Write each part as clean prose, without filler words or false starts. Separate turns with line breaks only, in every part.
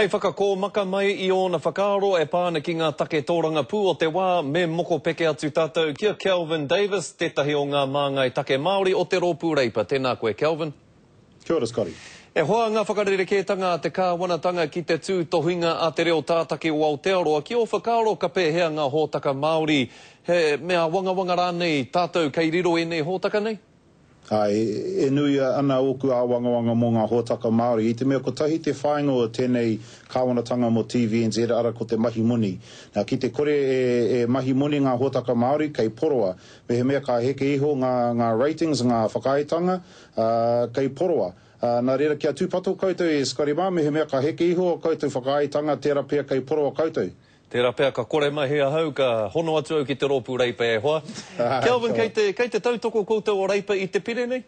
Hei whakako maka mai I ona whakaaro e pāna ki ngā take tōranga pū o te wā me moko peke atu tātou kia Kelvin Davis, tētahi o ngā māngai take Māori o te rōpū reipa. Tēnā koe, Kelvin.
Kia ora, Scotty.
E hoa ngā whakarerekētanga te kāwanatanga ki te tū tohinga a te reo tātaki o Aotearoa. Ki o whakaaro ka pēhea ngā hōtaka Māori, he mea wanga rānei tātou kei riro e nei hōtaka nei?
E nui ana oku a wangawanga mō ngā hōtaka Māori. I te mea ko tahi te whāingo o tēnei kāwanatanga mo TVNZ ara ko te mahi muni. Nā ki te kore e mahi muni ngā hōtaka Māori kei poroa. Me he mea ka heke iho ngā ratings, ngā whakaitanga kei poroa. Nā reira kia tūpato koutou e Scotty Mā, me he mea ka heke iho o koutou whakaitanga tērā pia kei poroa koutou.
Tērā pēr ka kore mahi a hau, ka hono atu au ki te rōpū reipa e hoa. Kelvin, kei te tautoko koutou o reipa I te pire nei?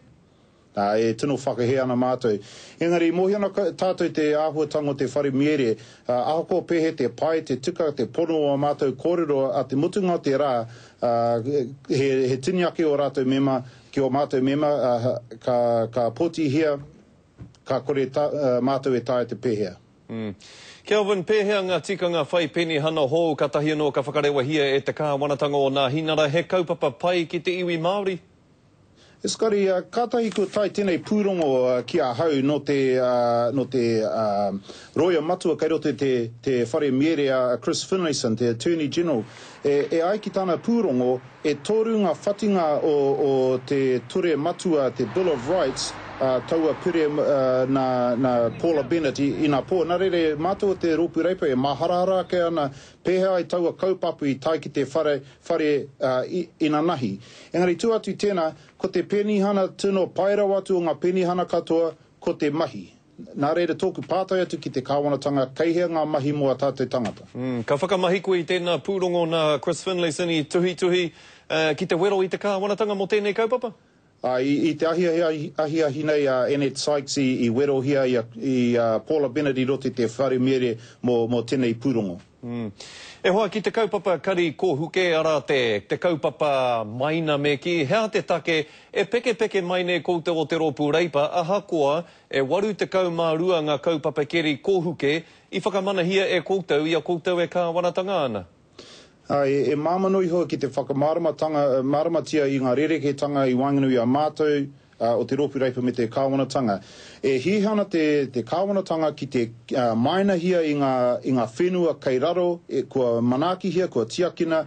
E tino whakahe ana mātou. Engari, mohi ana tātou te āhuatanga o te whare miere, ahoko pehe te pai, te tuka, te pono o mātou kōrero a te mutunga o te rā, he tini ake o rātou mema, ki o mātou mema, ka poti hia, ka kore mātou e tāi te pehea.
Kelvin, pēhea ngā tikanga whai peni hana hou ka tahi anō ka whakarewa hia e te kāwanatanga o ngā hinara, he kaupapa pai ki te iwi Māori?
Scotty, kātahi ko tai tēnei pūrongo ki a hau no te Roia Matua kei roto te whare miere a Chris Finlayson, te Attorney General. E ai ki tāna pūrongo, e tōru ngā whatinga o te ture matua, te Bill of Rights, taua pire na Paula Bennett I ngā pō. Nā rere, mātua te rōpū reipa e maharara ke ana pēhea I taua kaupapu I tai ki te whare ina nahi. Engari tū atu tēnā, ko te penihana tino paira watu o ngā penihana katoa, ko te mahi. Nā reira tōku pātai atu ki te kāwanatanga, keihea ngā mahi mua tātou tangata.
Ka whakamahi koe I tēnā pūrongo nā Chris Finlayson I tuhi ki te wero I te kāwanatanga mo tēnei kaupapa?
I te ahi nei Annette Sykes I wero hia I Paula Bennett I rote te whare mere mo tēnei pūrongo.
E hoa ki te kaupapa kari kōhuke ara te kaupapa maina me ki, hea te take e peke mai nei koutou o te rōpū reipa, ahakoa e waru te kaumārua ngā kaupapa keri kōhuke I whakamanahia e koutou ia koutou e kāwanatanga ana.
E māmanui hoa ki te whakamāramatia I ngā rerekētanga I wanganui a mātou o te rōpū reipa me te kāwanatanga. E hihana te kāwanatanga ki te mainahia I ngā whenua kei raro, kua manaki hia, kua tiakina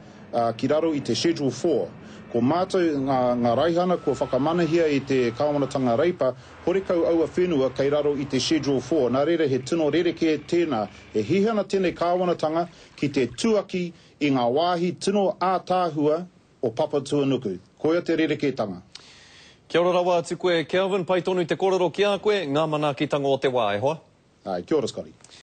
ki raro I te Schedule 4. Ko mātou ngā raihana kua whakamanahia I te kāwanatanga reipa, horekau aua whenua kei raro I te Schedule 4. Nā reira he tino rereke tēnā, e hihana tēnei kāwanatanga ki te tuaki I ngā wāhi tino ātāhua o Papatūānuku. Koia te rerekētanga.
Kia ora rawa atu koe, Kelvin, pai tonu te korero ki a koe, ngā manakitanga o te wā, e hoa?
Kia ora, Scotty.